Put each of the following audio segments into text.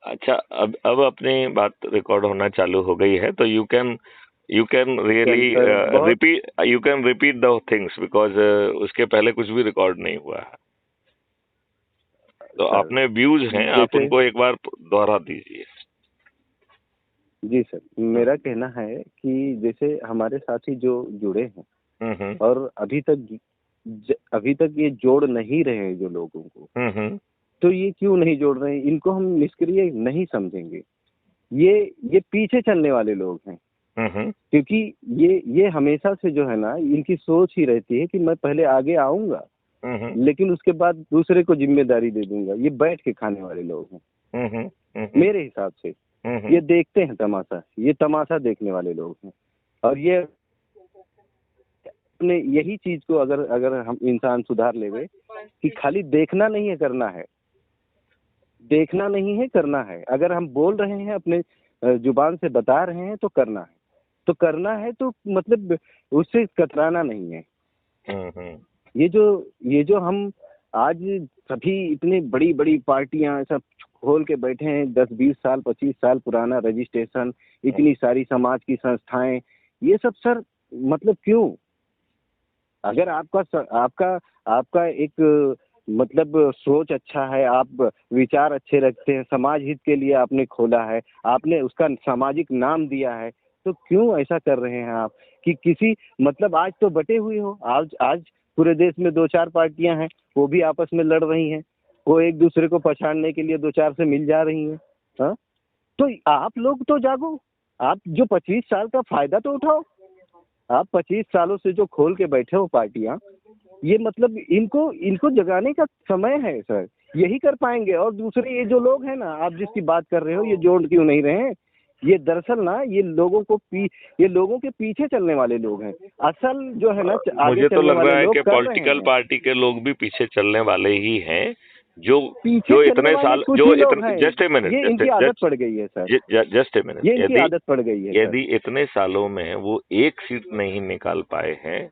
अच्छा, अब अपनी बात रिकॉर्ड होना चालू हो गई है, तो you can really repeat the things, because उसके पहले कुछ भी रिकॉर्ड नहीं हुआ है। तो सर अपने व्यूज हैं, आप जैसे उनको एक बार दोहरा दीजिए। जी सर, मेरा कहना है कि जैसे हमारे साथी जो जुड़े हैं और अभी तक ये जोड़ नहीं रहे हैं जो लोगों को, तो ये क्यों नहीं जोड़ रहे हैं? इनको हम निष्क्रिय नहीं समझेंगे। ये पीछे चलने वाले लोग हैं, क्योंकि ये हमेशा से जो है ना, इनकी सोच ही रहती है कि मैं पहले आगे आऊंगा लेकिन उसके बाद दूसरे को जिम्मेदारी दे दूंगा। ये बैठ के खाने वाले लोग हैं मेरे हिसाब से। ये देखते हैं तमाशा, ये तमाशा देखने वाले लोग हैं। और ये अपने यही चीज को अगर हम इंसान सुधार लेवे कि खाली देखना नहीं है, करना है। देखना नहीं है, करना है। अगर हम बोल रहे हैं, अपने जुबान से बता रहे हैं, तो करना है। तो करना है तो मतलब उससे कतराना नहीं है। ये जो हम आज सभी इतनी बड़ी बड़ी पार्टियां सब खोल के बैठे हैं, 10-20 साल 25 साल पुराना रजिस्ट्रेशन, इतनी सारी समाज की संस्थाएं, ये सब सर मतलब क्यों? अगर आपका एक मतलब सोच अच्छा है, आप विचार अच्छे रखते हैं, समाज हित के लिए आपने खोला है, आपने उसका सामाजिक नाम दिया है, तो क्यों ऐसा कर रहे हैं आप कि किसी मतलब आज तो बटे हुए हो। आज पूरे देश में 2-4 पार्टियां हैं, वो भी आपस में लड़ रही हैं, वो एक दूसरे को पछाड़ने के लिए 2-4 से मिल जा रही हैं। हाँ, तो आप लोग तो जागो, आप जो 25 साल का फायदा तो उठाओ। आप 25 सालों से जो खोल के बैठे हो पार्टियां, ये मतलब इनको जगाने का समय है सर, यही कर पाएंगे। और दूसरे ये जो लोग हैं ना, आप जिसकी बात कर रहे हो, ये जोड़ क्यों नहीं रहे हैं? ये दरअसल ना, ये लोगों के पीछे चलने वाले लोग हैं। असल जो है ना, आगे मुझे तो चलने लग वाले रहा है लोग कि कर रहे पॉलिटिकल हैं। पार्टी के लोग भी पीछे चलने वाले ही हैं, जो पीछे चलने इतने वाले साल, कुछ जो ही लोग इतने, हैं। जस्ट ए मिनट, ये इनकी आदत पड़ गई है सर, जस्ट ए मिनट, ये इनकी आदत पड़ गई है सर। यदि इतने सालों में वो एक सीट नहीं निकाल पाए हैं,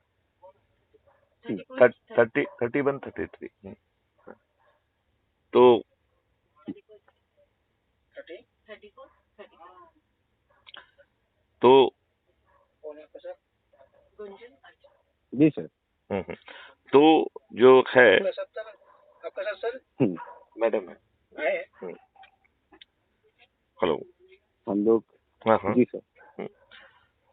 31-33, तो जी सर। तो जो है, मैडम है, हेलो, हम लोग, हाँ, जी सर,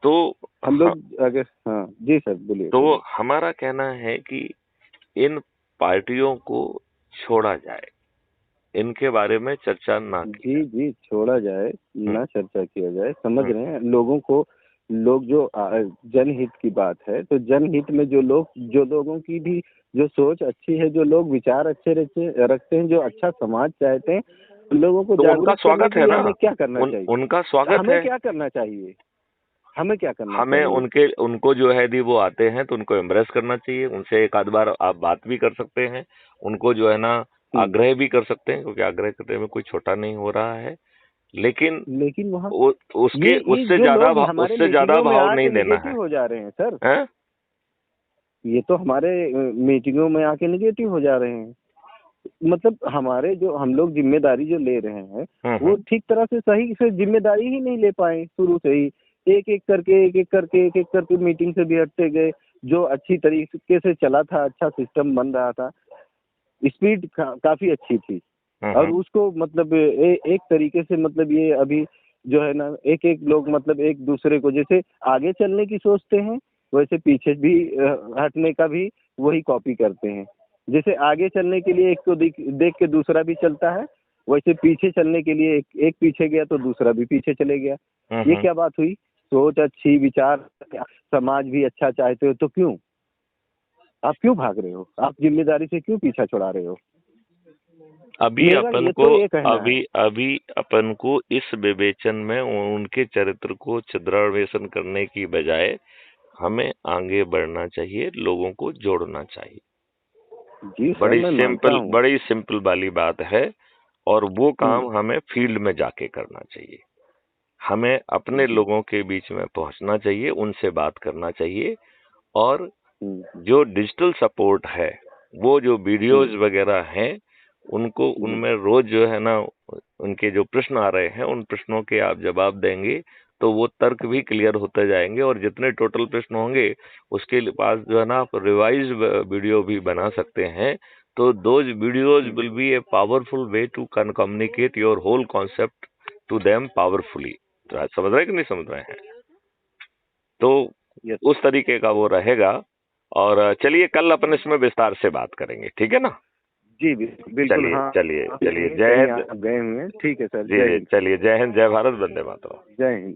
तो हम लोग अगर, हाँ जी सर, बोलिए। तो हमारा कहना है कि इन पार्टियों को छोड़ा जाए, इनके बारे में चर्चा ना की जाए। जी, छोड़ा जाए, ना चर्चा किया जाए। समझ रहे हैं लोगों को, लोग जो जनहित की बात है, तो जनहित में जो लोगों की भी जो सोच अच्छी है, जो लोग विचार अच्छे रखते हैं, जो अच्छा समाज चाहते हैं, उन लोगों को तो उनका जागरूक करने स्वागत के है लिए ना, हमें क्या करना चाहिए? उनका स्वागत हमें है। क्या करना चाहिए? हमें क्या करना हमें चाहिए? उनको जो है, यदि वो आते हैं तो उनको एम्ब्रेस करना चाहिए, उनसे एक आध बार आप बात भी कर सकते हैं, उनको जो है ना आग्रह भी कर सकते हैं, क्योंकि आग्रह करने में कोई छोटा नहीं हो रहा है। लेकिन वहाँ उसके ये जो लोग हमारे उससे ज्यादा मीटिंगों में भाव नहीं आके देना है। निगेटिव हो जा रहे हैं सर, हैं? ये तो हमारे मीटिंगों में आके निगेटिव हो जा रहे हैं। मतलब हमारे जो हम लोग जिम्मेदारी जो ले रहे हैं, वो ठीक तरह से सही से जिम्मेदारी ही नहीं ले पाए शुरू से ही। एक एक करके मीटिंग से भी हटते गए। जो अच्छी तरीके से चला था, अच्छा सिस्टम बन रहा था, स्पीड काफी अच्छी थी, और उसको मतलब एक तरीके से मतलब ये अभी जो है ना, एक एक लोग मतलब एक दूसरे को जैसे आगे चलने की सोचते हैं, वैसे पीछे भी हटने का भी वही कॉपी करते हैं। जैसे आगे चलने के लिए एक को देख के दूसरा भी चलता है, वैसे पीछे चलने के लिए एक पीछे गया तो दूसरा भी पीछे चले गया। ये क्या बात हुई? सोच अच्छी, विचार, समाज भी अच्छा चाहते हो, तो क्यों आप क्यों भाग रहे हो? आप जिम्मेदारी से क्यों पीछा छुड़ा रहे हो? अभी तो अपन को इस विवेचन में उनके चरित्र को छिद्रान्वेषण करने की बजाय हमें आगे बढ़ना चाहिए, लोगों को जोड़ना चाहिए। जी सर, मैं मानता हूँ। बड़ी सिंपल वाली बात है, और वो काम हमें फील्ड में जाके करना चाहिए। हमें अपने लोगों के बीच में पहुंचना चाहिए, उनसे बात करना चाहिए, और जो डिजिटल सपोर्ट है, वो जो वीडियोज वगैरह हैं, उनको उनमें रोज जो है ना उनके जो प्रश्न आ रहे हैं उन प्रश्नों के आप जवाब देंगे तो वो तर्क भी क्लियर होते जाएंगे, और जितने टोटल प्रश्न होंगे उसके पास जो है ना आप रिवाइज वीडियो भी बना सकते हैं। तो those videos will be a powerful way to communicate your whole concept to them powerfully. समझ रहे हैं कि नहीं समझ रहे हैं? तो उस तरीके का वो रहेगा। और चलिए कल अपन इसमें विस्तार से बात करेंगे, ठीक है ना? जी बिल्कुल। चलिए हाँ, चलिए चलिए, जय हिंद। गए हुए हैं, ठीक है सर। जी, चलिए, जय हिंद, जय भारत, वंदे मातरम। जय हिंद।